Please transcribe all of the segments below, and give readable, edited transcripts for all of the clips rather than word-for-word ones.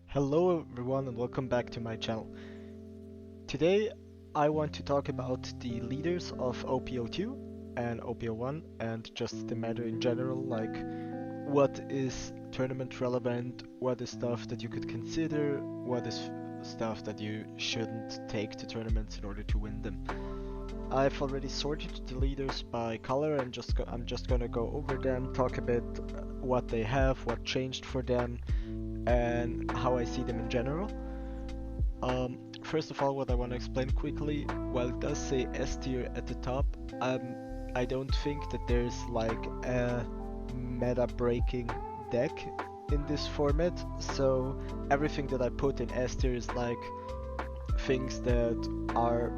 Hello everyone and welcome back to my channel. Today I want to talk about the leaders of OP02 and OP01 and just the matter in general, like what is tournament relevant, what is stuff that you could consider, what is stuff that you shouldn't take to tournaments in order to win them. I've already sorted the leaders by color and I'm just gonna go over them, talk a bit what they have, what changed for them, and how I see them in general. First of all, what I want to explain quickly, while it does say S tier at the top, I don't think that there's like a meta breaking deck in this format, so everything that I put in S tier is like things that are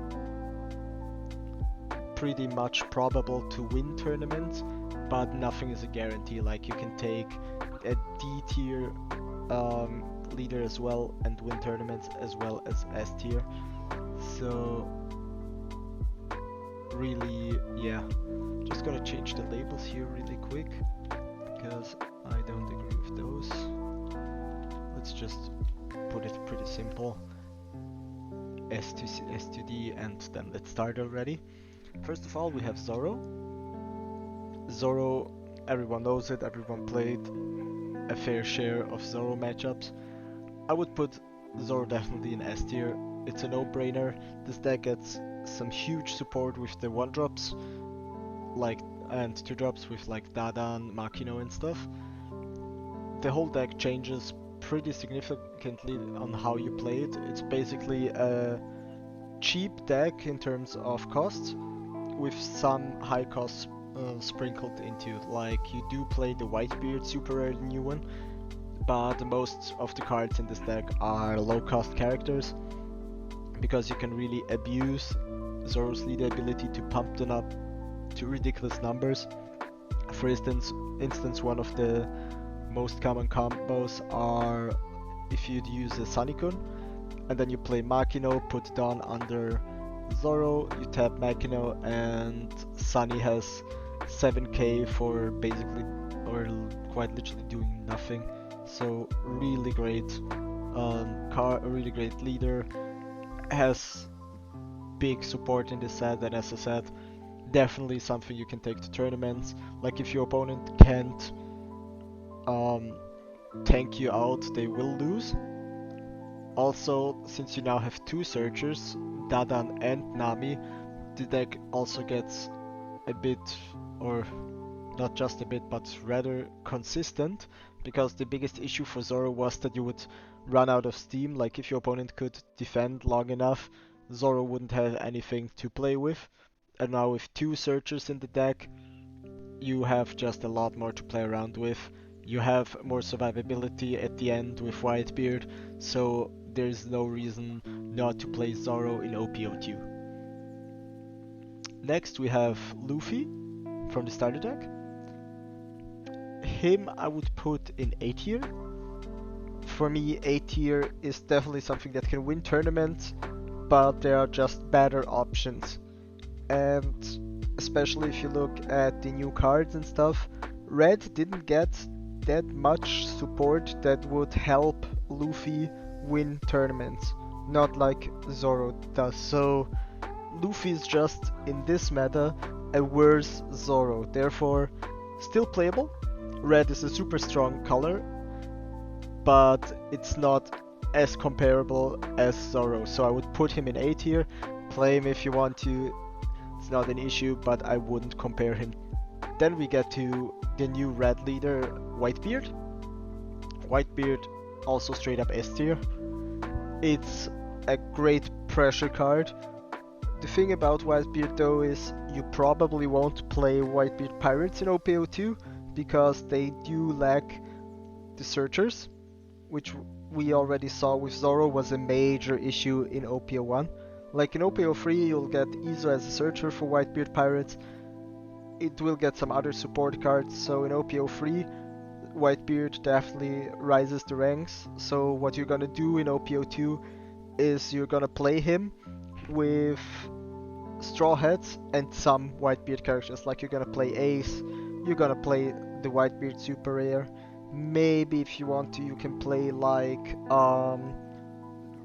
pretty much probable to win tournaments, but nothing is a guarantee. Like you can take a D tier leader as well and win tournaments as well as S tier. So really, yeah, just gonna change the labels here really quick because I don't agree with those. Let's just put it pretty simple. S to C, S to D, and then let's start already. First of all, we have Zoro. Zoro, everyone knows it, everyone played a fair share of Zoro matchups. I would put Zoro definitely in S tier. It's a no-brainer. This deck gets some huge support with the 1-drops, like, and 2-drops with like Dadan, Makino and stuff. The whole deck changes pretty significantly on how you play it. It's basically a cheap deck in terms of costs, with some high costs sprinkled into it. Like you do play the Whitebeard super rare new one, but most of the cards in this deck are low cost characters because you can really abuse Zoro's leader ability to pump them up to ridiculous numbers. For instance, one of the most common combos are if you'd use a Sunikun and then you play Makino, put Dawn under Zoro, you tap Makino, and Sunny has 7k for basically or quite literally doing nothing. So really great really great leader, has big support in this set, and as I said, definitely something you can take to tournaments. Like if your opponent can't tank you out, they will lose. Also, since you now have 2 searchers, Dadan and Nami, the deck also gets a bit, or not just a bit, but rather consistent, because the biggest issue for Zoro was that you would run out of steam. Like if your opponent could defend long enough, Zoro wouldn't have anything to play with. And now with 2 searchers in the deck, you have just a lot more to play around with. You have more survivability at the end with Whitebeard, so there's no reason not to play Zoro in OP02. Next we have Luffy from the starter deck. Him I would put in A tier. For me, A tier is definitely something that can win tournaments, but there are just better options. And especially if you look at the new cards and stuff, Red didn't get that much support that would help Luffy win tournaments, not like Zoro does. So Luffy is just in this meta a worse Zoro, therefore still playable. Red is a super strong color, but it's not as comparable as Zoro, so I would put him in A tier. Play him if you want to, it's not an issue, but I wouldn't compare him. Then we get to the new red leader, Whitebeard. Whitebeard also straight up S tier. It's a great pressure card. The thing about Whitebeard though is you probably won't play Whitebeard Pirates in OP02 because they do lack the searchers, which we already saw with Zoro was a major issue in OP01. Like in OP03 you'll get Izo as a searcher for Whitebeard Pirates. It will get some other support cards, so in OP03 Whitebeard definitely rises the ranks. So what you're gonna do in OP02 is you're gonna play him with Straw Hats and some Whitebeard characters. Like you're gonna play Ace, you're gonna play the Whitebeard Super Rare, Maybe if you want to, you can play like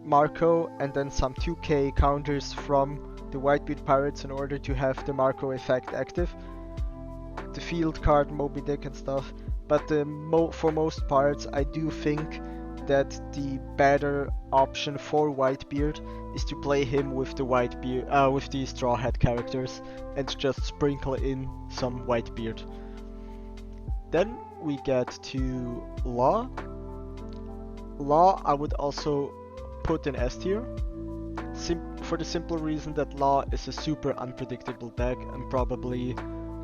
Marco and then some 2k counters from the Whitebeard pirates in order to have the Marco effect active. The field card, Moby Dick and stuff. But for most parts, I do think that the better option for Whitebeard is to play him with the with the Straw Hat characters and just sprinkle in some Whitebeard. Then we get to Law. Law I would also put in S tier, for the simple reason that Law is a super unpredictable deck and probably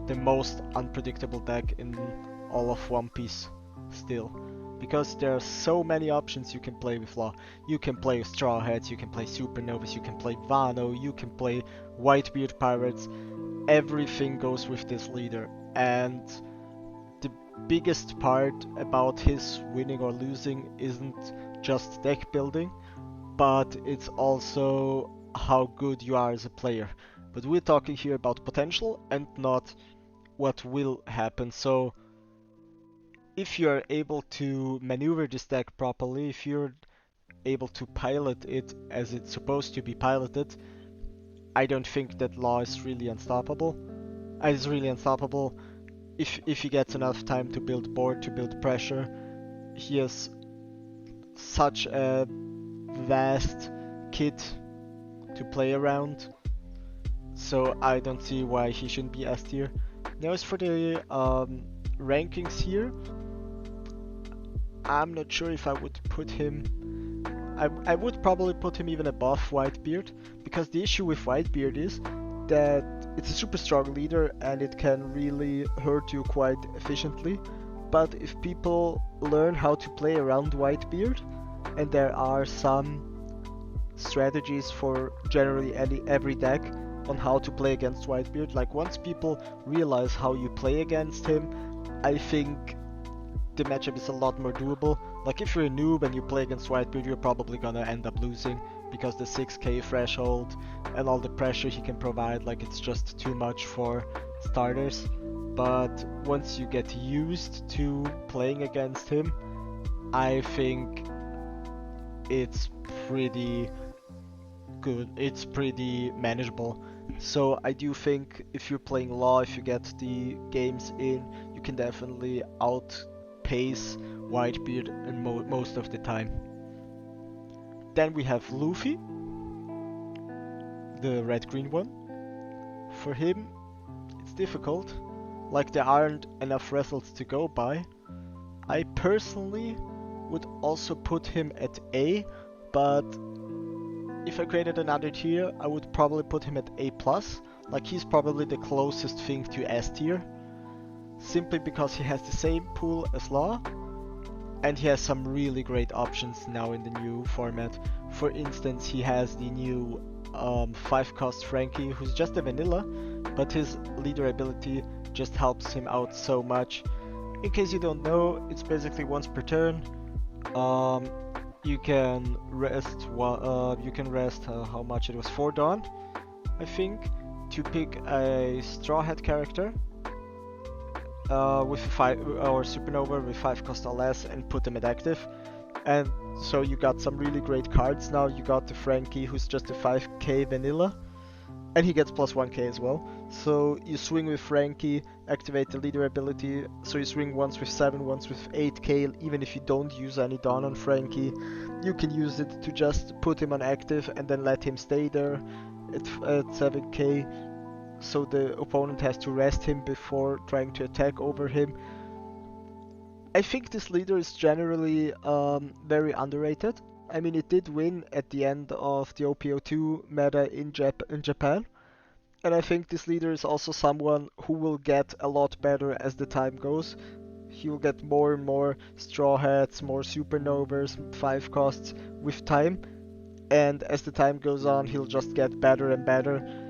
the most unpredictable deck in all of One Piece still. Because there are so many options you can play with Law. You can play Straw Hats, you can play Supernovas, you can play Wano, you can play Whitebeard Pirates. Everything goes with this leader. And the biggest part about his winning or losing isn't just deck building, but it's also how good you are as a player. But we're talking here about potential and not what will happen. So if you're able to maneuver this deck properly, if you're able to pilot it as it's supposed to be piloted, I don't think that Law is really unstoppable. If he gets enough time to build board, to build pressure. He has such a vast kit to play around, so I don't see why he shouldn't be S tier. Now as for the rankings here, I'm not sure if I would put him... I would probably put him even above Whitebeard, because the issue with Whitebeard is that it's a super strong leader and it can really hurt you quite efficiently. But if people learn how to play around Whitebeard, and there are some strategies for generally every deck on how to play against Whitebeard, like once people realize how you play against him, I think the matchup is a lot more doable. Like if you're a noob and you play against Whitebeard, you're probably gonna end up losing because the 6k threshold and all the pressure he can provide, like it's just too much for starters. But once you get used to playing against him, I think it's pretty good, it's pretty manageable. So I do think if you're playing Law, if you get the games in, you can definitely outpace Whitebeard in most of the time. Then we have Luffy, the red-green one. For him, it's difficult. Like there aren't enough results to go by. I personally would also put him at A, but if I created another tier, I would probably put him at A+. Like he's probably the closest thing to S tier, simply because he has the same pool as Law, and he has some really great options now in the new format. For instance, he has the new 5-cost Frankie, who's just a vanilla, but his leader ability just helps him out so much. In case you don't know, it's basically once per turn. You can rest how much it was, 4 Dawn, I think, to pick a Straw Hat character with 5 or Supernova with 5 cost or less and put them at active. And so you got some really great cards now. You got the Frankie, who's just a 5k vanilla, and he gets plus 1k as well. So you swing with Frankie, activate the leader ability, so you swing once with 7, once with 8k, even if you don't use any Dawn on Frankie. You can use it to just put him on active and then let him stay there at 7k, so the opponent has to rest him before trying to attack over him. I think this leader is generally very underrated. I mean, it did win at the end of the OP02 meta in Japan. And I think this leader is also someone who will get a lot better as the time goes. He will get more and more Straw Hats, more Supernovas, 5 costs with time. And as the time goes on, he'll just get better and better.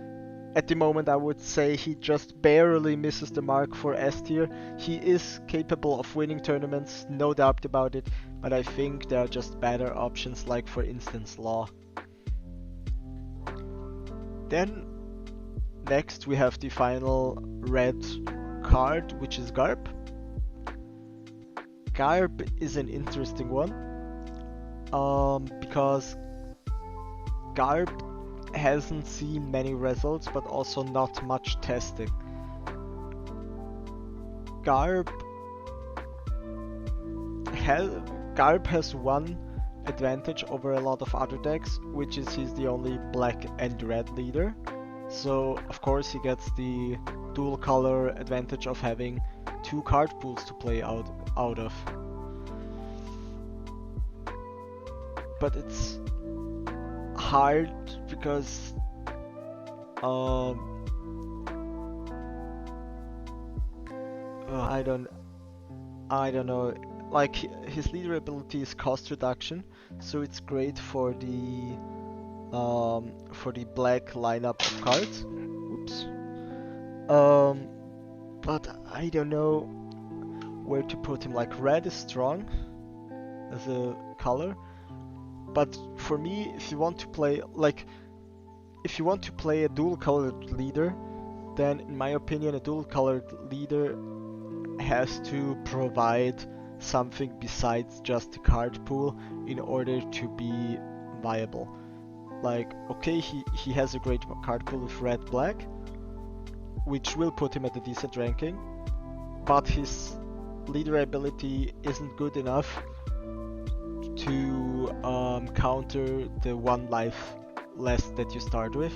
At the moment, I would say he just barely misses the mark for S tier. He is capable of winning tournaments, no doubt about it, but I think there are just better options, like for instance Law. Then next we have the final red card, which is Garp. Garp is an interesting one, because Garp hasn't seen many results, but also not much testing. Garp has one advantage over a lot of other decks, which is he's the only black and red leader. So of course he gets the dual color advantage of having 2 card pools to play out of. But it's hard because I don't know. Like, his leader ability is cost reduction, so it's great for the black lineup of cards. Oops. But I don't know where to put him. Like, red is strong as a color, but for me, if you want to play a dual colored leader, then in my opinion a dual colored leader has to provide something besides just the card pool in order to be viable. Like, okay, he has a great card pool with red black, which will put him at a decent ranking, but his leader ability isn't good enough to counter the 1 life less that you start with.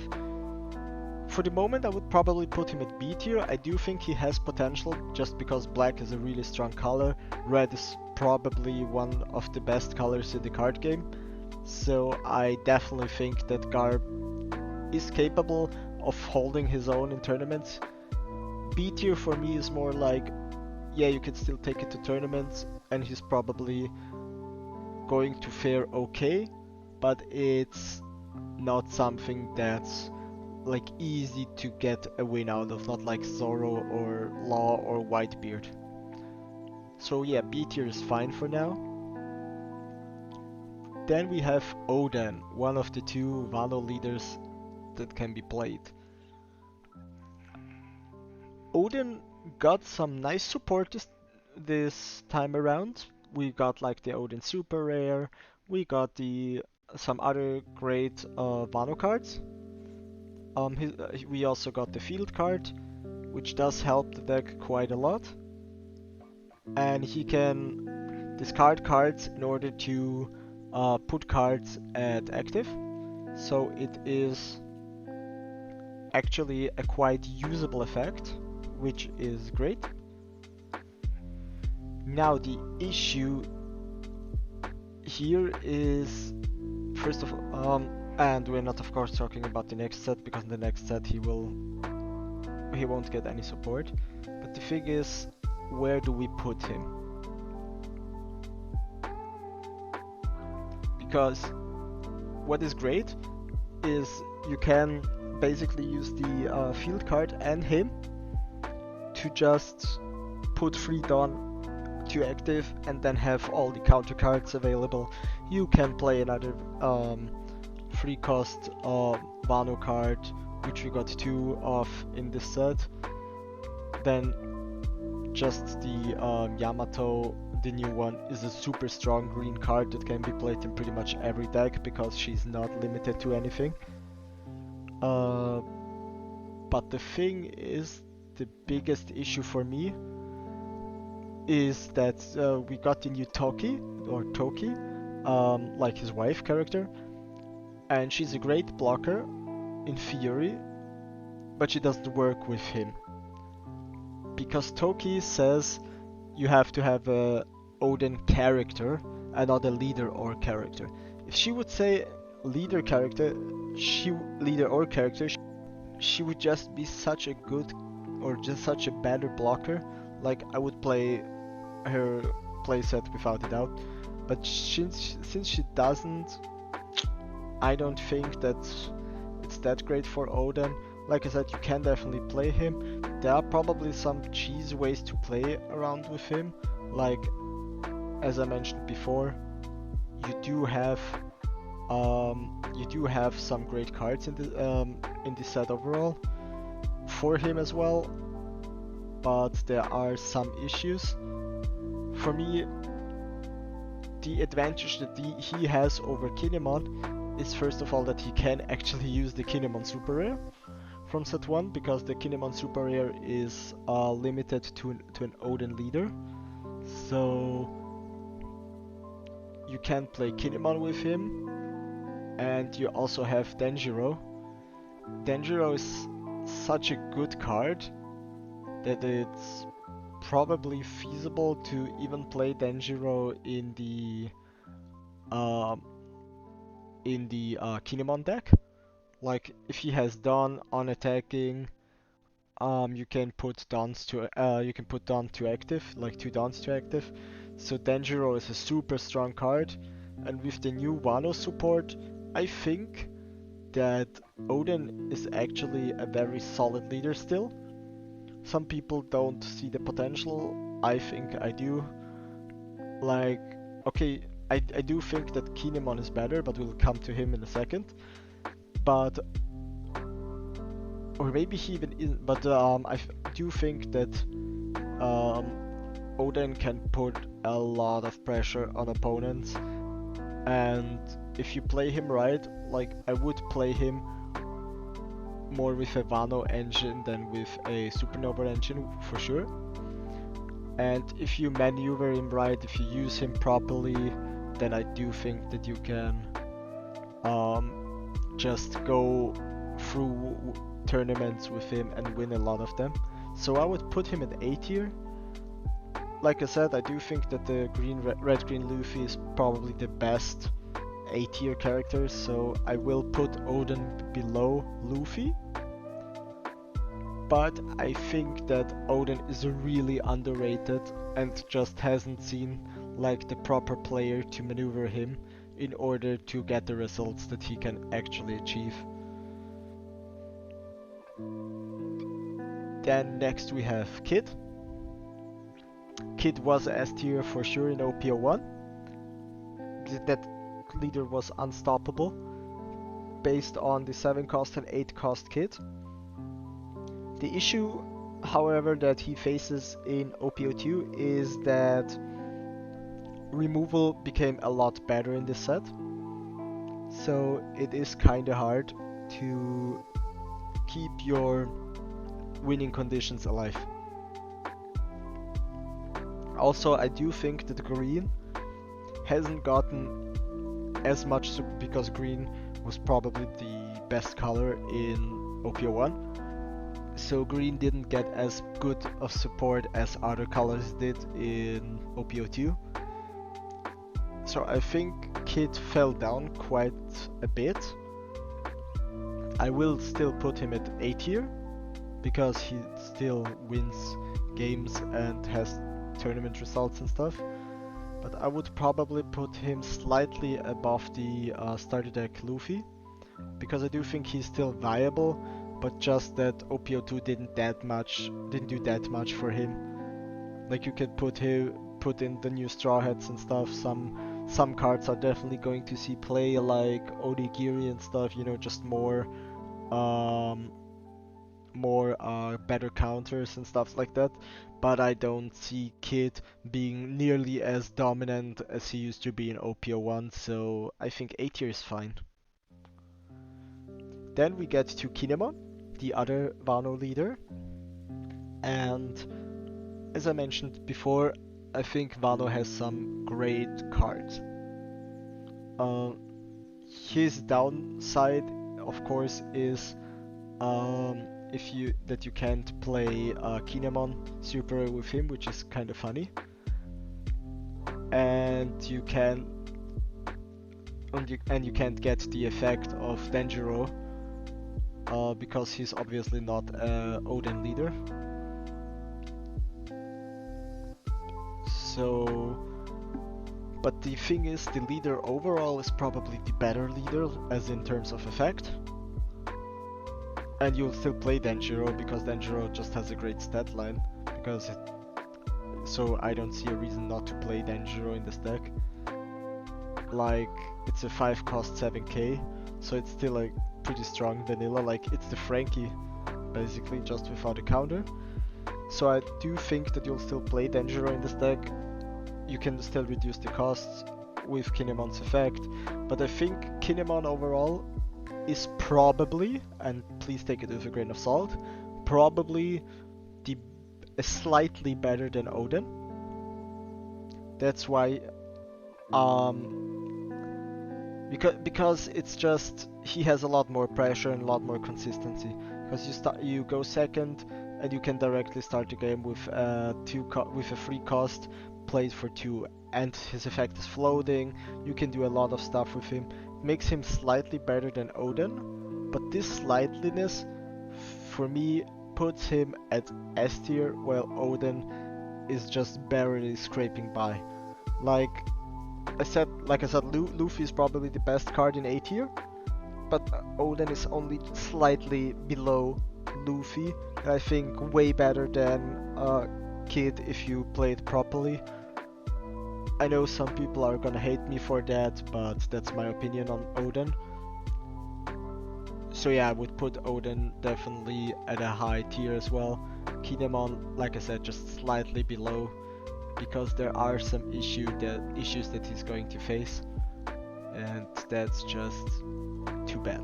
For the moment I would probably put him at B tier. I do think he has potential just because black is a really strong color. Red is probably one of the best colors in the card game. So I definitely think that Garp is capable of holding his own in tournaments. B tier for me is more like, yeah, you can still take it to tournaments and he's probably going to fare okay, but it's not something that's like easy to get a win out of, not like Zoro or Law or Whitebeard. So yeah, B tier is fine for now. Then we have Oden, one of the 2 Wano leaders that can be played. Oden got some nice support this time around. We got like the Oden Super Rare, we got some other great Wano cards. We also got the field card, which does help the deck quite a lot. And he can discard cards in order to put cards at active. So it is actually a quite usable effect, which is great. Now the issue here is, first of all, and we're not of course talking about the next set, because in the next set he won't get any support. But the thing is, where do we put him? Because what is great is you can basically use the field card and him to just put free Dawn to active and then have all the counter cards available. You can play another free cost Wano card, which we got 2 of in this set. Then just the Yamato, the new one, is a super strong green card that can be played in pretty much every deck because she's not limited to anything. But the thing is, the biggest issue for me is that we got the new Toki, like his wife character, and she's a great blocker in theory, but she doesn't work with him. Because Toki says you have to have a Oden character and not a leader or character. If she would say leader or character, she would just be such a good or just such a better blocker. Like, I would play her playset without a doubt. But since she doesn't, I don't think that it's that great for Oden. Like I said, you can definitely play him. There are probably some cheese ways to play around with him. Like, as I mentioned before, you do have some great cards in the set overall for him as well. But there are some issues. For me, the advantage that he has over Kinemon is first of all that he can actually use the Kinemon Super Rare from set 1, because the Kinemon Super Rare is limited to an Oden leader. So you can play Kinemon with him, and you also have Denjiro. Denjiro is such a good card that it's probably feasible to even play Denjiro in the Kinemon deck. Like if he has Dawn on attacking, you can put Dawn to active, like 2 Dawns to active. So Denjiro is a super strong card, and with the new Wano support, I think that Oden is actually a very solid leader still. Some people don't see the potential. I think I do. Like, okay, I do think that Kinemon is better, but we'll come to him in a second. But, or maybe he even isn't, but I do think that Oden can put a lot of pressure on opponents, and if you play him right, like I would play him more with a Wano engine than with a Supernova engine for sure. And if you maneuver him right, if you use him properly, then I do think that you can just go through tournaments with him and win a lot of them. So I would put him in A tier. Like I said, I do think that the red-green Luffy is probably the best A tier character, so I will put Oden below Luffy. But I think that Oden is really underrated and just hasn't seen like the proper player to maneuver him in order to get the results that he can actually achieve. Then next we have Kid. Kid was S tier for sure in OP01. That leader was unstoppable based on the 7 cost and 8 cost Kid. The issue, however, that he faces in OP02 is that removal became a lot better in this set. So it is kinda hard to keep your winning conditions alive. Also, I do think that green hasn't gotten as much because green was probably the best color in OP01. So green didn't get as good of support as other colors did in OP02. So I think Kid fell down quite a bit. I will still put him at A tier because he still wins games and has tournament results and stuff. But I would probably put him slightly above the starter deck Luffy, because I do think he's still viable, but just that OP02 didn't do that much for him. Like you can put in the new Straw Hats and stuff. Some cards are definitely going to see play, like Onigiri and stuff, you know, just more better counters and stuff like that. But I don't see Kid being nearly as dominant as he used to be in OP01, so I think A tier is fine. Then we get to Kinemon, the other Wano leader, and as I mentioned before, I think Wano has some great cards. His downside, of course, is that you can't play Kinemon Super with him, which is kind of funny, and you can't get the effect of Denjiro because he's obviously not an Oden leader. So, but the thing is, the leader overall is probably the better leader, as in terms of effect. And you'll still play Denjiro because Denjiro just has a great stat line. So I don't see a reason not to play Denjiro in this deck. Like, it's a 5 cost 7k, so it's still like pretty strong vanilla. Like, it's the Frankie, basically, just without a counter. So I do think that you'll still play Denjiro in this deck. You can still reduce the costs. with Kinemon's effect, but I think Kinemon overall is probably, and please take it with a grain of salt, probably slightly better than Oden. That's why, because it's just he has a lot more pressure and a lot more consistency. Because you go second, and you can directly start the game with with a free cost, played for 2, and his effect is floating. You can do a lot of stuff with him. Makes him slightly better than Oden, but this slightliness, for me, puts him at S tier, while Oden is just barely scraping by. Like I said, Luffy is probably the best card in A tier, but Oden is only slightly below Luffy, and I think way better than Kid if you play it properly. I know some people are gonna hate me for that, but that's my opinion on Oden. So yeah, I would put Oden definitely at a high tier as well. Kinemon, like I said, just slightly below, because there are some issues that he's going to face, and that's just too bad.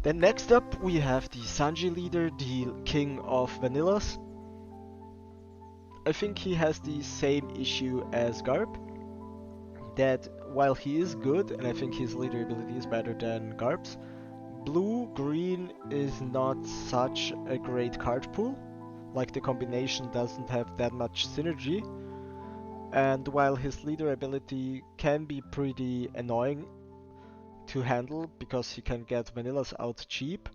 Then next up we have the Sanji leader, the king of vanillas. I think he has the same issue as Garp, that while he is good, and I think his leader ability is better than Garp's, blue-green is not such a great card pool. Like, the combination doesn't have that much synergy, and while his leader ability can be pretty annoying to handle because he can get vanillas out cheap,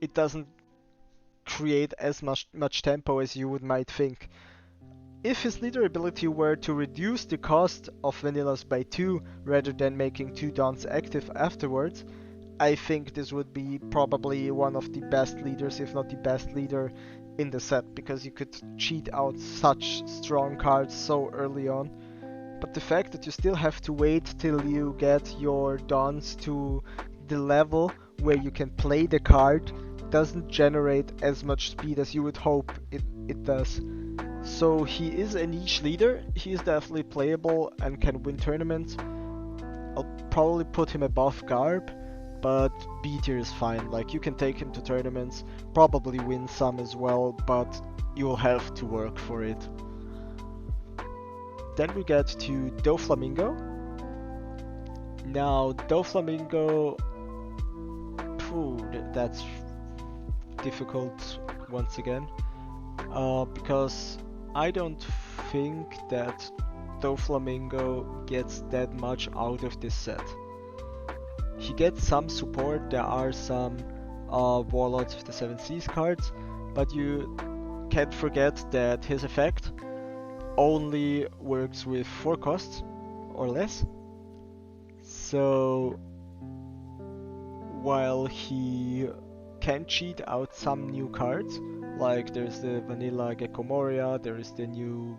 it doesn't create as much tempo as you might think. If his leader ability were to reduce the cost of vanillas by 2 rather than making 2 dons active afterwards, I think this would be probably one of the best leaders, if not the best leader in the set, because you could cheat out such strong cards so early on. But the fact that you still have to wait till you get your dons to the level where you can play the card doesn't generate as much speed as you would hope it does. So he is a niche leader, he is definitely playable and can win tournaments. I'll probably put him above Garp, but B tier is fine. Like, you can take him to tournaments, probably win some as well, but you'll have to work for it. Then we get to Doflamingo. Now, Doflamingo, that's difficult once again, because I don't think that Doflamingo gets that much out of this set. He gets some support, there are some Warlords of the Seven Seas cards, but you can't forget that his effect only works with 4 costs or less. So while he can cheat out some new cards, like there's the vanilla Gecko Moria, there is the new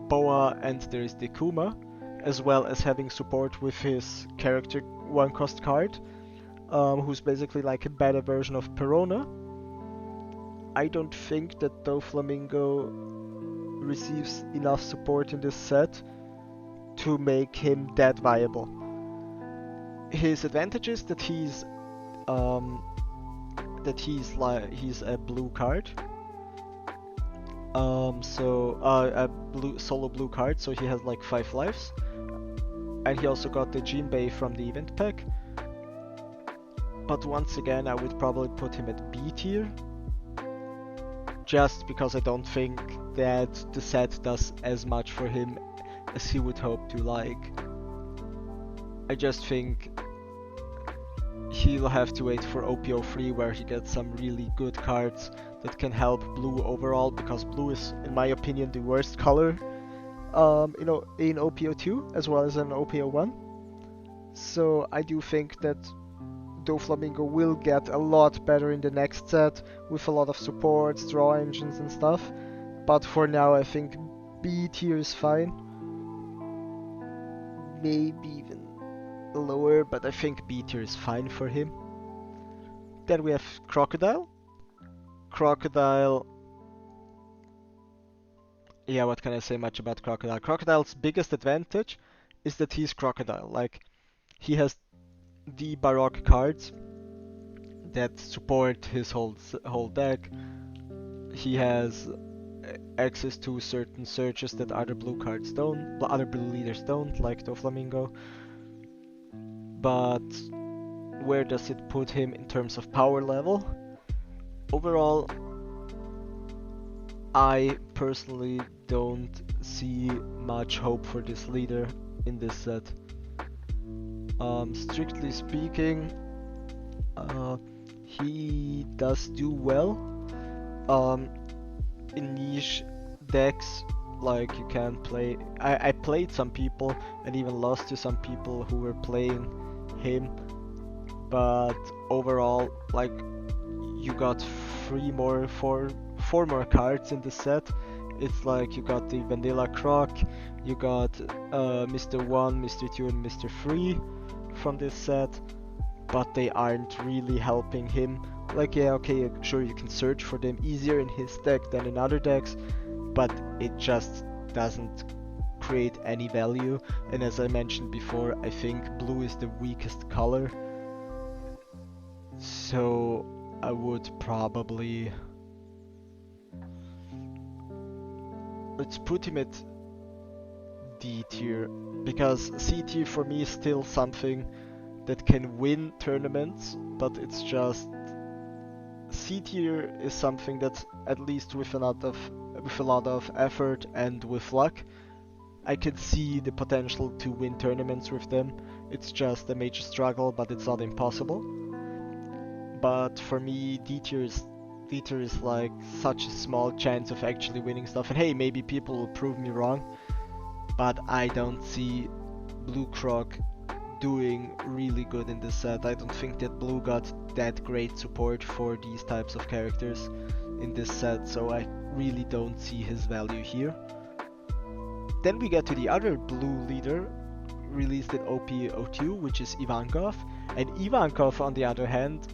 Boa, and there is the Kuma, as well as having support with his character 1 cost card, who's basically like a better version of Perona. I don't think that Doflamingo receives enough support in this set to make him that viable. His advantage is that he's a blue card. A solo blue card, so he has like 5 lives. And he also got the Jinbei from the event pack. But once again, I would probably put him at B tier, just because I don't think that the set does as much for him as he would hope to. Like, I just think he'll have to wait for OP03, where he gets some really good cards that can help blue overall, because blue is, in my opinion, the worst color in OP02 as well as in OP01. So I do think that Doflamingo will get a lot better in the next set with a lot of supports, draw engines and stuff. But for now, I think B tier is fine. Maybe even lower, but I think B tier is fine for him. Then we have Crocodile. Crocodile, Yeah, what can I say much about Crocodile? Crocodile's biggest advantage is that he's Crocodile. Like, he has the Baroque cards that support his whole deck. He has access to certain searches that other blue cards don't, other blue leaders don't, like Doflamingo. But where does it put him in terms of power level? Overall, I personally don't see much hope for this leader in this set. Strictly speaking, he does do well in niche decks. Like, you can play. I played some people and even lost to some people who were playing him, but overall, like, you got four more cards in the set. It's like you got the vanilla Croc, you got Mr. 1, Mr. 2, and Mr. 3 from this set, but they aren't really helping him. Like, yeah, okay, sure, you can search for them easier in his deck than in other decks, but it just doesn't create any value. And as I mentioned before, I think blue is the weakest color, so I would probably... let's put him at D tier, because C tier for me is still something that can win tournaments, but it's just... C tier is something that, at least with a lot of effort and with luck, I can see the potential to win tournaments with them. It's just a major struggle, but it's not impossible. But for me, D tier is like such a small chance of actually winning stuff. And hey, maybe people will prove me wrong, but I don't see Blue Croc doing really good in this set. I don't think that Blue got that great support for these types of characters in this set, so I really don't see his value here. Then we get to the other blue leader released in OP02, which is Ivankov. And Ivankov, on the other hand,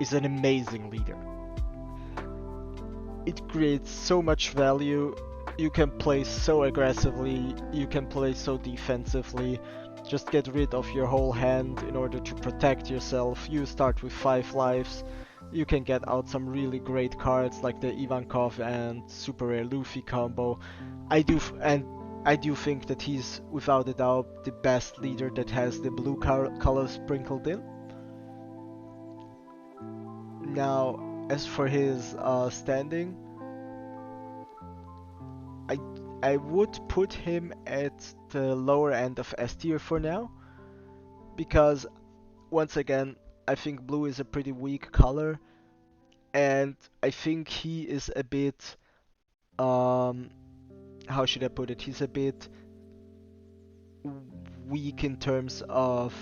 is an amazing leader. It creates so much value. You can play so aggressively, you can play so defensively. Just get rid of your whole hand in order to protect yourself. You start with 5 lives. You can get out some really great cards like the Ivankov and Super Rare Luffy combo. I do think that he's without a doubt the best leader that has the blue color sprinkled in. Now, as for his standing, I would put him at the lower end of S tier for now, because once again, I think blue is a pretty weak color, and I think he is a bit, how should I put it? He's a bit weak in terms of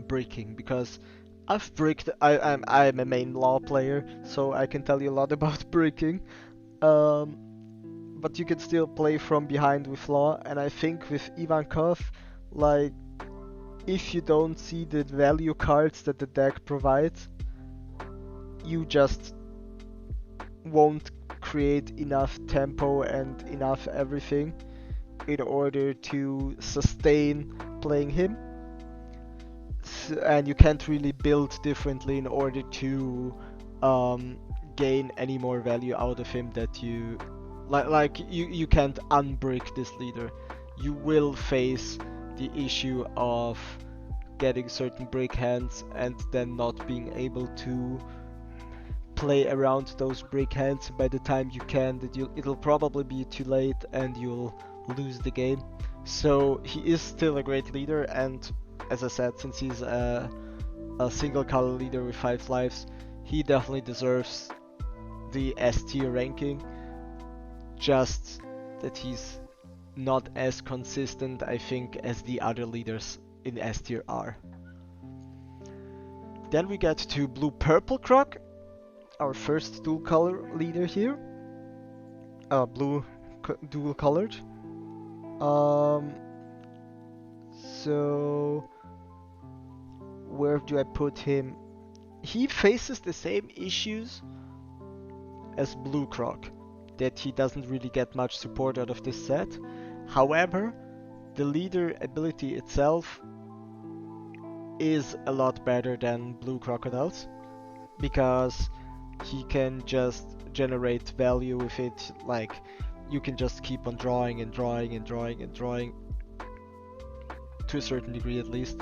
bricking, because I've bricked. I'm a main law player, so I can tell you a lot about bricking. But you can still play from behind with law, and I think with Ivankov, like, if you don't see the value cards that the deck provides, you just won't create enough tempo and enough everything in order to sustain playing him. And you can't really build differently in order to gain any more value out of him that you... you can't unbrick this leader. You will face the issue of getting certain brick hands and then not being able to play around those brick hands. By the time you can, it'll probably be too late and you'll lose the game. So he is still a great leader, and as I said, since he's a single color leader with 5 lives, he definitely deserves the S tier ranking. Just that he's not as consistent, I think, as the other leaders in S tier are. Then we get to Blue Purple Croc, our first dual color leader here. Blue dual colored. So where do I put him? He faces the same issues as Blue Croc. that he doesn't really get much support out of this set. However, the leader ability itself is a lot better than Blue Crocodile's, because he can just generate value with it. Like, you can just keep on drawing and drawing and drawing and drawing, to a certain degree at least,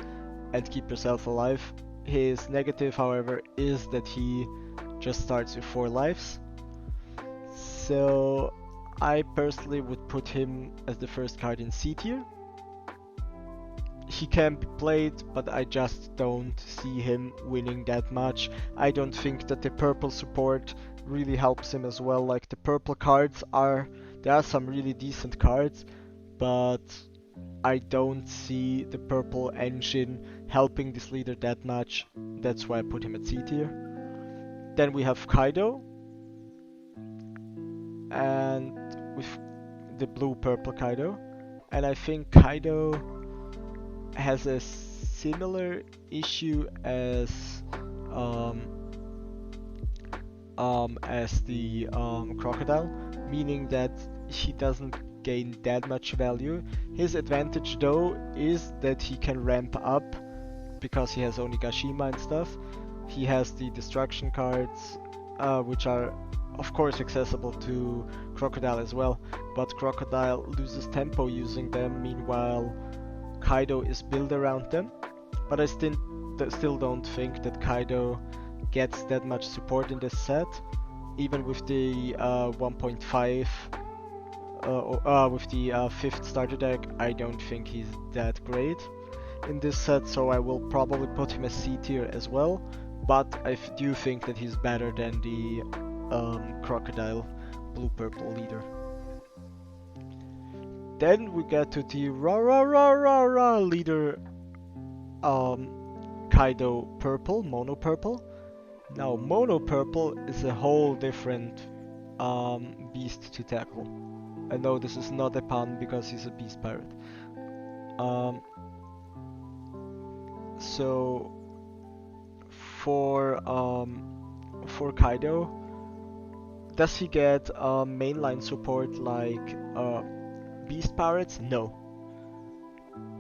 and keep yourself alive. His negative, however, is that he just starts with 4 lives. So I personally would put him as the first card in C tier. He can be played, but I just don't see him winning that much. I don't think that the purple support really helps him as well. Like, the purple cards there are some really decent cards, but I don't see the purple engine helping this leader that much. That's why I put him at C tier. Then we have Kaido, and with the blue-purple Kaido. And I think Kaido has a similar issue as the crocodile, meaning that he doesn't gain that much value. His advantage though is that he can ramp up because he has Onigashima and stuff. He has the destruction cards, which are of course accessible to Crocodile as well, but Crocodile loses tempo using them, meanwhile Kaido is built around them. But I still don't think that Kaido gets that much support in this set. Even with the 1.5 with the 5th starter deck, I don't think he's that great in this set, so I will probably put him as C tier as well. But I do think that he's better than the Crocodile blue-purple leader. Then we get to the leader, Kaido purple, mono purple. Now mono purple is a whole different beast to tackle. I know this is not a pun because he's a beast pirate. So for Kaido, does he get mainline support like beast pirates? No.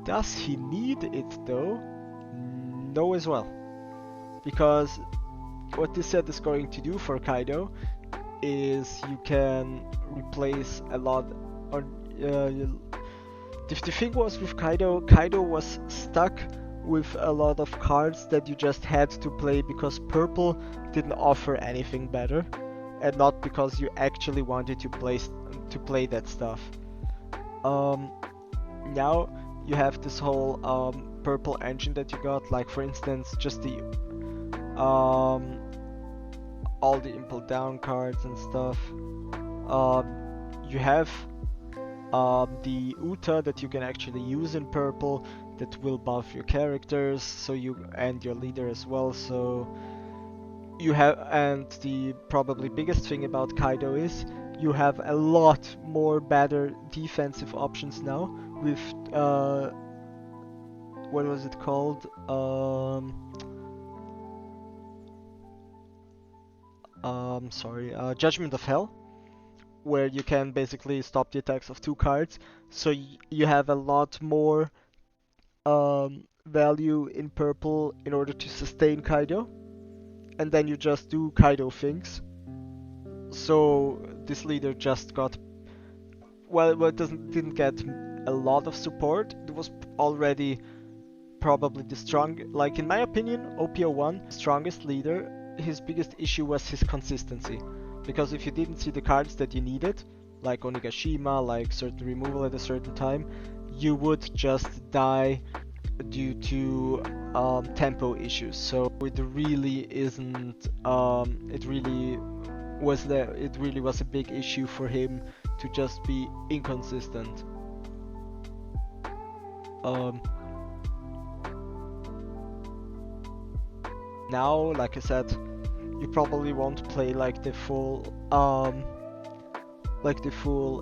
Does he need it though? No as well. Because what this set is going to do for Kaido is you can replace a lot on the thing was with Kaido was stuck with a lot of cards that you just had to play because purple didn't offer anything better, and not because you actually wanted to play that stuff. Now you have this whole purple engine that you got, like for instance just the all the impel down cards and stuff. You have the Uta that you can actually use in purple that will buff your characters, so and your leader as well. So you have, and the probably biggest thing about Kaido is you have a lot more better defensive options now with what was it called? Judgment of Hell, where you can basically stop the attacks of 2 cards. So you have a lot more value in purple in order to sustain Kaido, and then you just do Kaido things. So this leader just got, well it didn't get a lot of support. It was already probably the like in my opinion, OP01, strongest leader. His biggest issue was his consistency, because if you didn't see the cards that you needed, like Onigashima, like certain removal at a certain time, you would just die due to tempo issues. So it really isn't. It really was a big issue for him to just be inconsistent. Now, like I said, you probably won't play like the full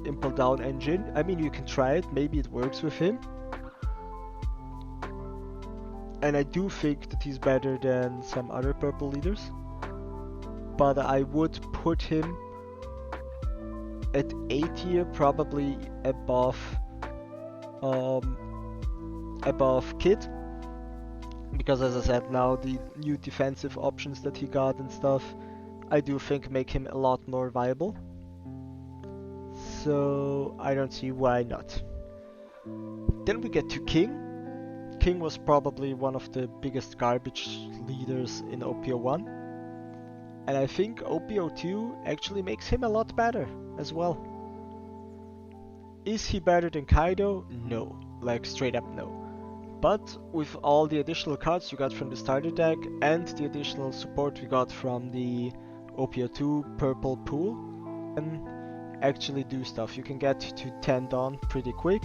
impel down engine. I mean, you can try it, maybe it works with him. And I do think that he's better than some other purple leaders. But I would put him at A tier, probably above Kid, because as I said, now the new defensive options that he got and stuff, I do think make him a lot more viable. So I don't see why not. Then we get to King. King was probably one of the biggest garbage leaders in OP01. And I think OP02 actually makes him a lot better as well. Is he better than Kaido? No. Like straight up no. But with all the additional cards you got from the starter deck and the additional support we got from the OP02 purple pool, and actually do stuff. You can get to 10 Dawn pretty quick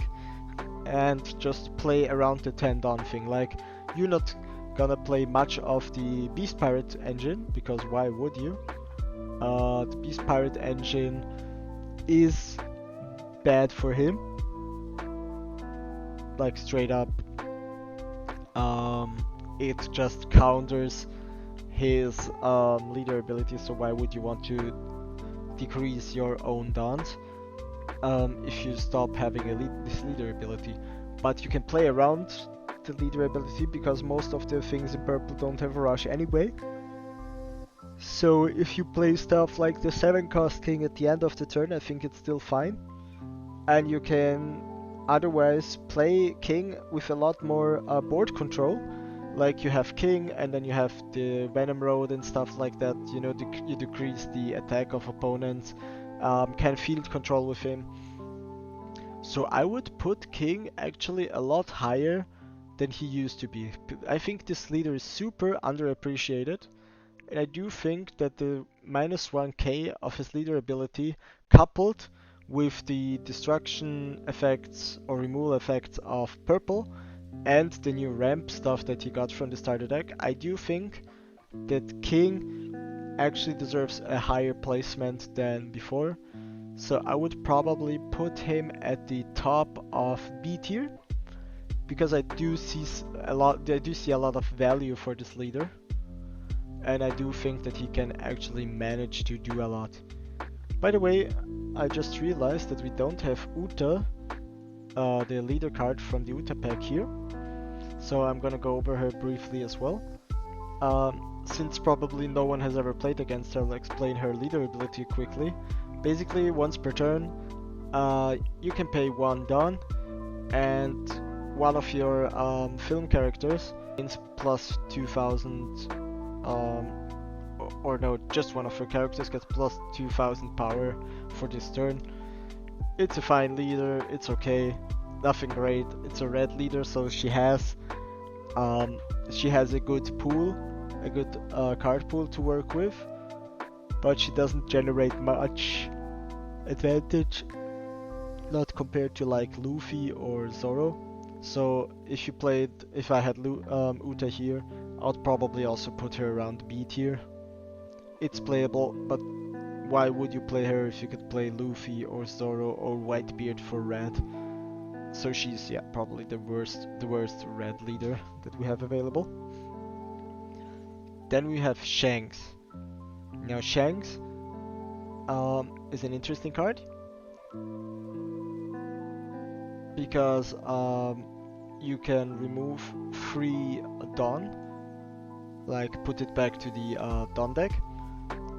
and just play around the 10 Dawn thing. Like, you're not gonna play much of the Beast Pirate engine, because why would you? The Beast Pirate engine is bad for him. Like, straight up. It just counters his leader ability, so why would you want to decrease your own downs if you stop having this leader ability? But you can play around the leader ability because most of the things in purple don't have a rush anyway. So if you play stuff like the 7-cost king at the end of the turn, I think it's still fine. And you can otherwise play king with a lot more board control. Like, you have king and then you have the Venom Road and stuff like that. You know, you decrease the attack of opponents, can field control with him. So I would put king actually a lot higher than he used to be. I think this leader is super underappreciated, and I do think that the -1k of his leader ability, coupled with the destruction effects or removal effects of purple and the new ramp stuff that he got from the starter deck, I do think that king actually deserves a higher placement than before. So I would probably put him at the top of B tier, because I do see a lot of value for this leader, and I do think that he can actually manage to do a lot. By the way, I just realized that we don't have Uta, the leader card from the Uta pack here, so I'm gonna go over her briefly as well. Since probably no one has ever played against her, I'll explain her leader ability quickly. Basically, once per turn, you can pay 1 Dawn, and one of your film characters gains plus 2000, or no, just one of your characters gets plus 2000 power for this turn. It's a fine leader, it's okay, nothing great. It's a red leader, so she has a good pool, a good card pool to work with, but she doesn't generate much advantage, not compared to like Luffy or Zoro. So if I had Uta here, I'd probably also put her around B tier. It's playable, but why would you play her if you could play Luffy or Zoro or Whitebeard for red? So she's, yeah, probably the worst red leader that we have available. Then we have Shanks. Now Shanks is an interesting card, because you can remove 3 Dawn, like put it back to the Dawn deck,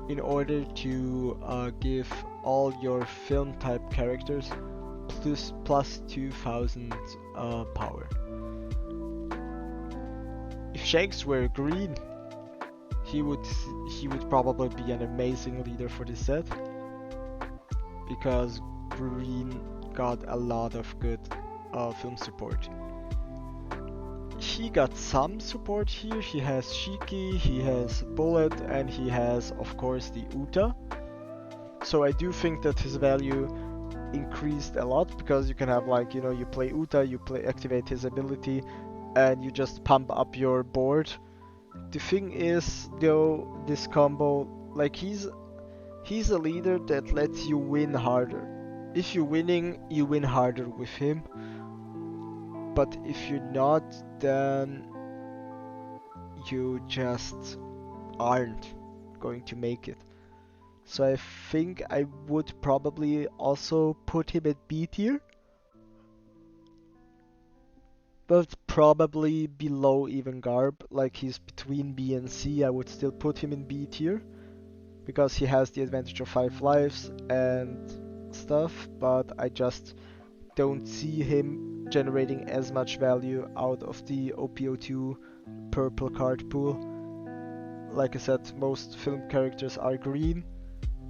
in order to give all your film type characters plus 2000 power. If Shanks were green, he would probably be an amazing leader for this set, because green got a lot of good film support. He got some support here. He has Shiki, he has Bullet, and he has, of course, the Uta. So I do think that his value increased a lot, because you can have, like, you know, you play Uta, you activate his ability, and you just pump up your board. The thing is, though, this combo, like, he's a leader that lets you win harder. If you're winning, you win harder with him. But if you're not, then you just aren't going to make it. So I think I would probably also put him at B tier. But probably below even Garp, like he's between B and C. I would still put him in B tier because he has the advantage of 5 lives and stuff, but I just don't see him generating as much value out of the OP02 purple card pool. Like I said, most film characters are green,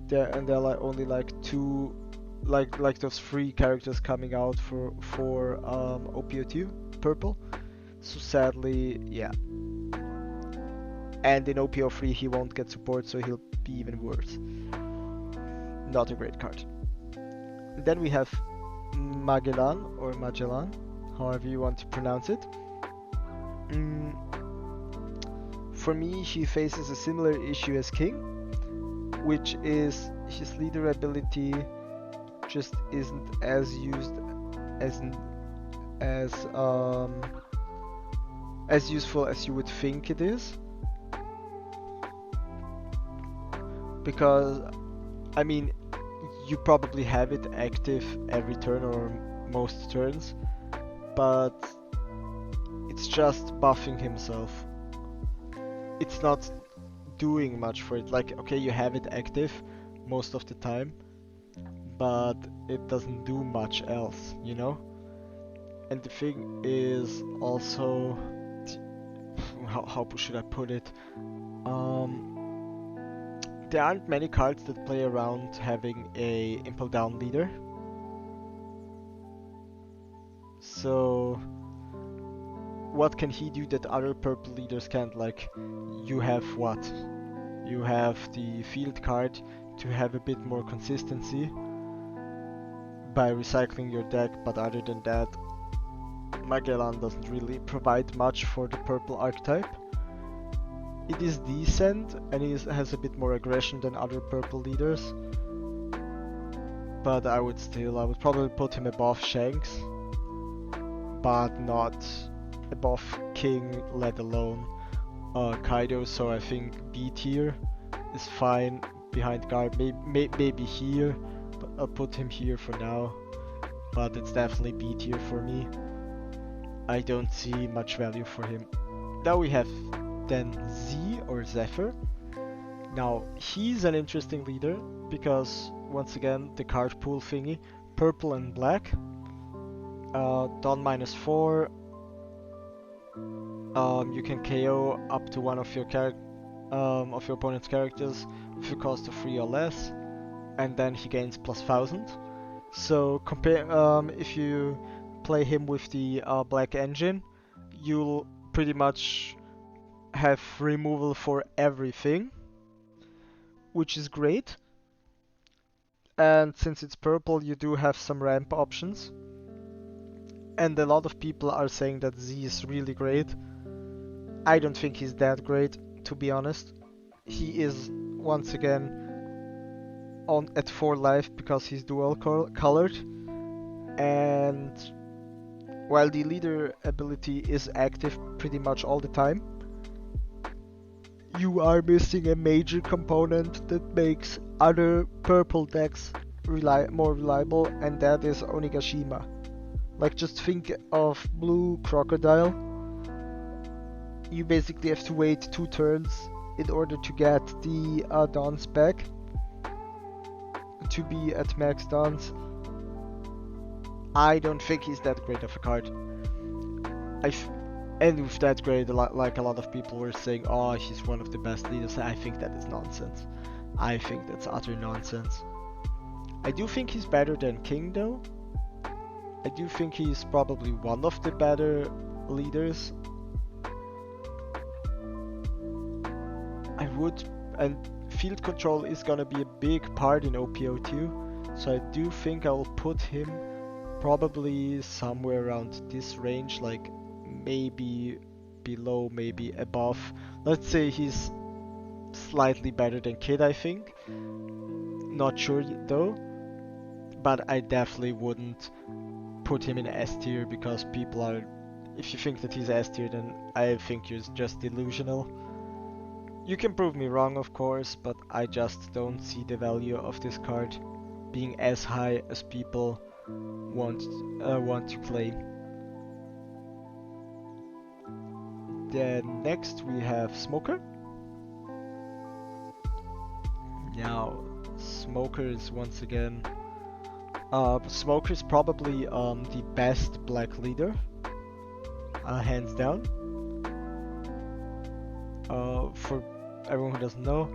there are like only like two, like those 3 characters coming out for OP02 purple. So sadly, yeah. And in OP03 he won't get support, so he'll be even worse. Not a great card. Then we have Magellan, or Magellan, however you want to pronounce it. For me, he faces a similar issue as King, which is his leader ability just isn't as used as useful as you would think it is. Because, I mean, you probably have it active every turn or most turns, but it's just buffing himself. It's not doing much for it. Like, okay, you have it active most of the time, but it doesn't do much else, you know? And the thing is also, how should I put it? There aren't many cards that play around having a impel down leader. So what can he do that other purple leaders can't? Like, you have what? You have the field card to have a bit more consistency by recycling your deck, but other than that, Magellan doesn't really provide much for the purple archetype. It is decent, and he has a bit more aggression than other purple leaders. But I would probably put him above Shanks, but not above King, let alone Kaido. So I think B tier is fine behind Garp. Maybe here, but I'll put him here for now. But it's definitely B tier for me. I don't see much value for him. Now we have then Z or Zephyr. Now he's an interesting leader because once again the card pool thingy, purple and black. Dawn -4. You can KO up to one of your opponent's characters with a cost of 3 or less, and then he gains +1000. So compare if you play him with the black engine, you'll pretty much have removal for everything, which is great. And since it's purple, you do have some ramp options. And a lot of people are saying that Z is really great. I don't think he's that great, to be honest. He is once again at 4 life because he's dual colored. And while the leader ability is active pretty much all the time, you are missing a major component that makes other purple decks more reliable, and that is Onigashima. Like, just think of blue crocodile. You basically have to wait 2 turns in order to get the dons back to be at max dons. I don't think he's that great of a card. And with that grade, like a lot of people were saying, oh, he's one of the best leaders. I think that is nonsense. I think that's utter nonsense. I do think he's better than King though. I do think he's probably one of the better leaders. And field control is gonna be a big part in OP02. So I do think I'll put him probably somewhere around this range, like maybe below, maybe above. Let's say he's slightly better than Kid, I think. Not sure though, but I definitely wouldn't put him in S tier because people are, if you think that he's S tier, then I think you're just delusional. You can prove me wrong, of course, but I just don't see the value of this card being as high as people want to claim. Then next we have Smoker. Now, Smoker is once again... Smoker is probably the best black leader, hands down. For everyone who doesn't know,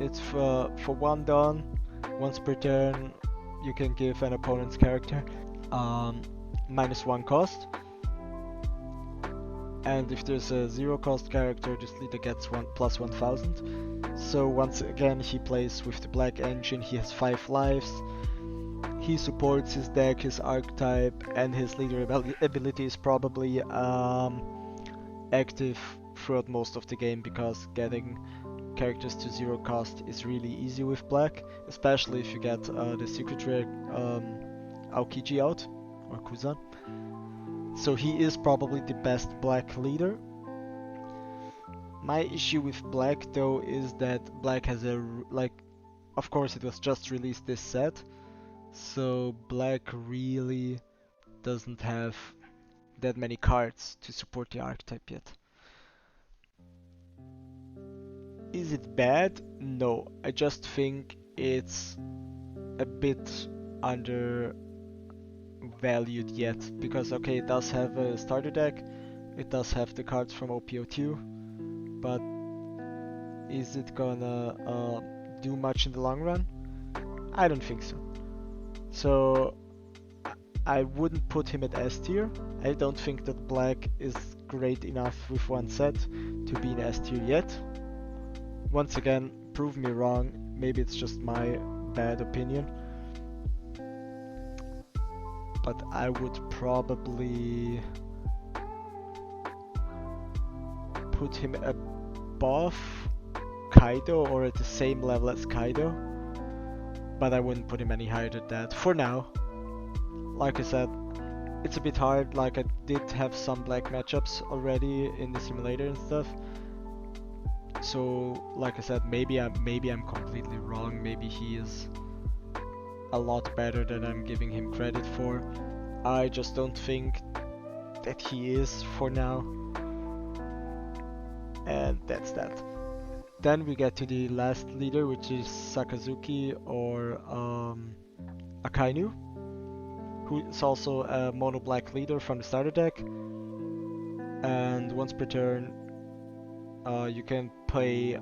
it's for 1 Dawn, once per turn, you can give an opponent's character -1 cost. And if there's a 0 cost character, this leader gets +1000. So once again, he plays with the black engine, he has 5 lives. He supports his deck, his archetype, and his leader ability is probably active throughout most of the game, because getting characters to 0 cost is really easy with black, especially if you get the secret rare Aokiji out, or Kuzan. So he is probably the best black leader. My issue with black though is that black has of course it was just released this set, so black really doesn't have that many cards to support the archetype yet. Is it bad? No, I just think it's a bit undervalued yet, because okay, it does have a starter deck, it does have the cards from OP02, but is it gonna do much in the long run? I don't think so. So I wouldn't put him at S tier. I don't think that black is great enough with one set to be in S tier yet. Once again, prove me wrong, maybe it's just my bad opinion. But I would probably put him above Kaido or at the same level as Kaido. But I wouldn't put him any higher than that for now. Like I said, it's a bit hard, like I did have some black matchups already in the simulator and stuff. So, like I said, maybe I'm completely wrong. Maybe he is a lot better than I'm giving him credit for. I just don't think that he is for now. And that's that. Then we get to the last leader, which is Sakazuki or Akainu, who is also a mono black leader from the starter deck. And once per turn, you can pay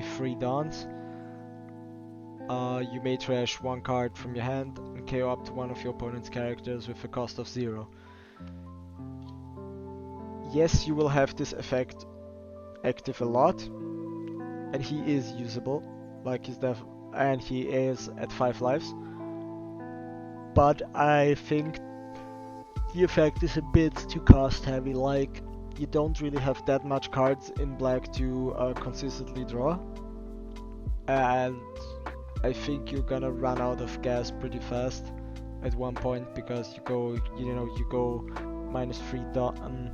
3 Dawns. You may trash 1 card from your hand and KO up to one of your opponent's characters with a cost of 0. Yes, you will have this effect active a lot, and he is usable, like and he is at 5 lives. But I think the effect is a bit too cost heavy, like you don't really have that much cards in black to consistently draw, and I think you're gonna run out of gas pretty fast at one point, because you go -3 Dawn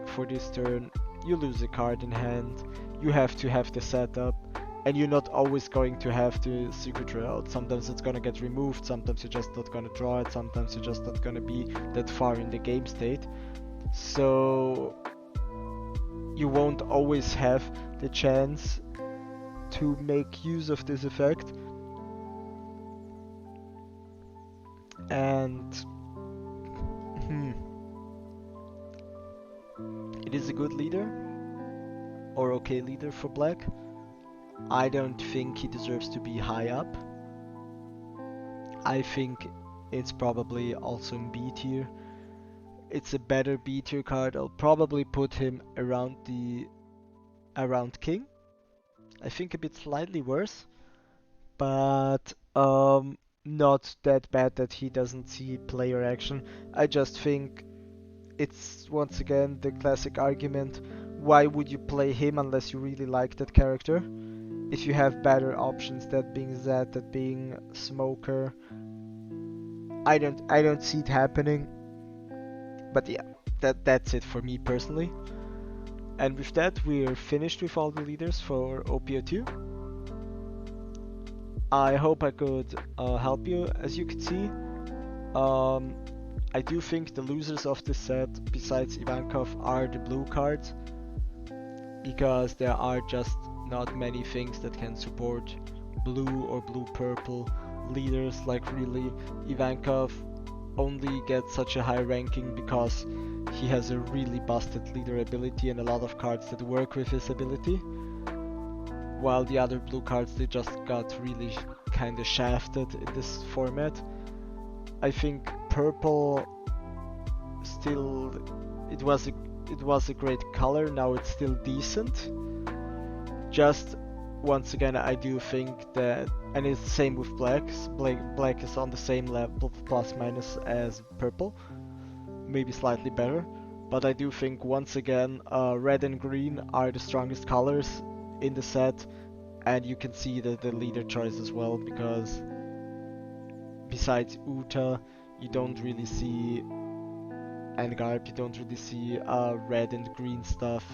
for this turn, you lose a card in hand, you have to have the setup, and you're not always going to have the secret rare out. Sometimes it's gonna get removed, sometimes you're just not gonna draw it, sometimes you're just not gonna be that far in the game state. So you won't always have the chance to make use of this effect. And it is a good leader, or okay leader for black. I don't think he deserves to be high up. I think it's probably also in B tier. It's a better B tier card. I'll probably put him around King. I think a bit slightly worse, but not that bad that he doesn't see player action. I just think it's once again the classic argument: why would you play him unless you really like that character? If you have better options, that being Zed, that being Smoker, I don't see it happening. But yeah, that's it for me personally. And with that, we're finished with all the leaders for OP02. I hope I could help you. As you can see, I do think the losers of this set, besides Ivankov, are the blue cards, because there are just not many things that can support blue or blue-purple leaders. Like really, Ivankov only gets such a high ranking because he has a really busted leader ability and a lot of cards that work with his ability, while the other blue cards, they just got really kind of shafted in this format. I think purple still, it was a great color. Now it's still decent. Just once again, I do think that, and it's the same with blacks. Black is on the same level, plus minus, as purple, maybe slightly better. But I do think once again, red and green are the strongest colors in the set, and you can see that the leader choice as well, because besides Uta, you don't really see, and Garp, you don't really see red and green stuff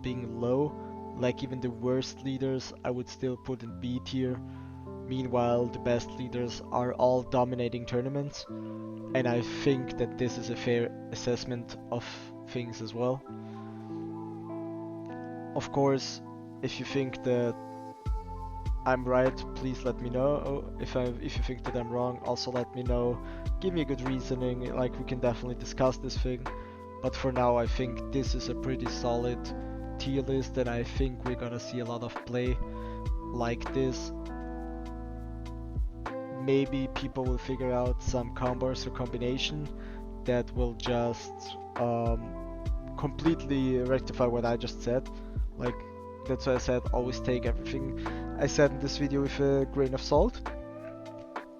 being low. Like even the worst leaders I would still put in B tier. Meanwhile, the best leaders are all dominating tournaments, and I think that this is a fair assessment of things as well. Of course, if you think that I'm right, please let me know. If you think that I'm wrong, also let me know. Give me a good reasoning, like we can definitely discuss this thing. But for now, I think this is a pretty solid tier list, and I think we're gonna see a lot of play like this. Maybe people will figure out some combos or combination that will just completely rectify what I just said. Like, that's why I said always take everything I said in this video with a grain of salt.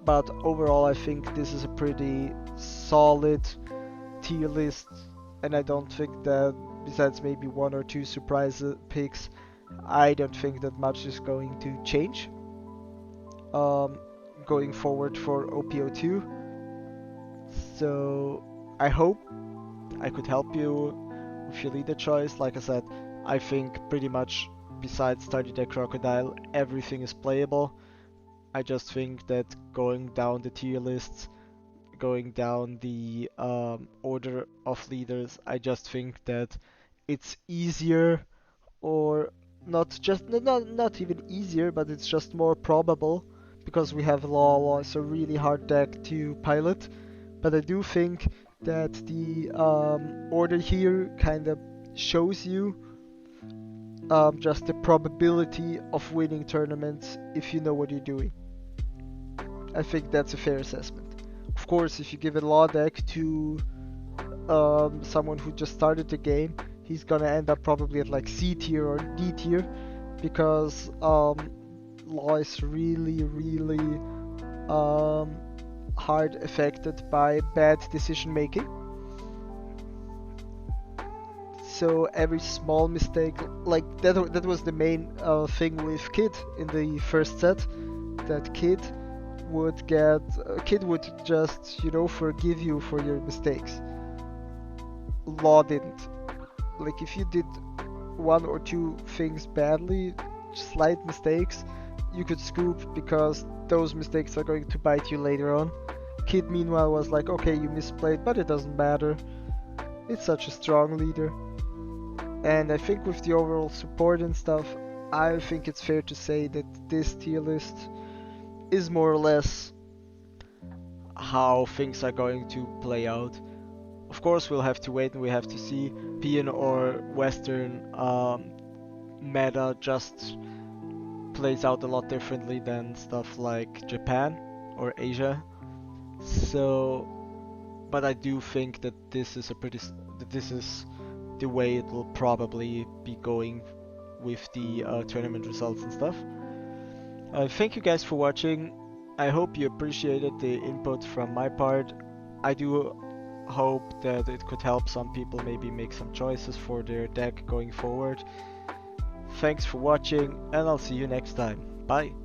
But overall, I think this is a pretty solid tier list, and I don't think that, besides maybe one or two surprise picks, I don't think that much is going to change going forward for OP02. So I hope I could help you with your leader choice. Like I said, I think pretty much besides Study the Crocodile, everything is playable. I just think that going down the tier lists, going down the order of leaders, I just think that it's easier, or not even easier, but it's just more probable, because we have Law is a really hard deck to pilot. But I do think that the order here kind of shows you just the probability of winning tournaments if you know what you're doing. I think that's a fair assessment. Of course, if you give a Law deck to someone who just started the game, he's gonna end up probably at like C tier or D tier, because Law is really hard affected by bad decision making. So every small mistake, like that was the main thing with Kid in the first set, that Kid would just, you know, forgive you for your mistakes. Law didn't. Like, if you did one or two things badly, slight mistakes, you could scoop, because those mistakes are going to bite you later on. Kid meanwhile was like, okay, you misplayed, but it doesn't matter. It's such a strong leader. And I think with the overall support and stuff, I think it's fair to say that this tier list is more or less how things are going to play out. Of course, we'll have to wait and we have to see. PN or Western meta just plays out a lot differently than stuff like Japan or Asia. So, but I do think that this is the way it will probably be going with the tournament results and stuff. Thank you guys for watching. I hope you appreciated the input from my part. I do hope that it could help some people maybe make some choices for their deck going forward. Thanks for watching, and I'll see you next time. Bye!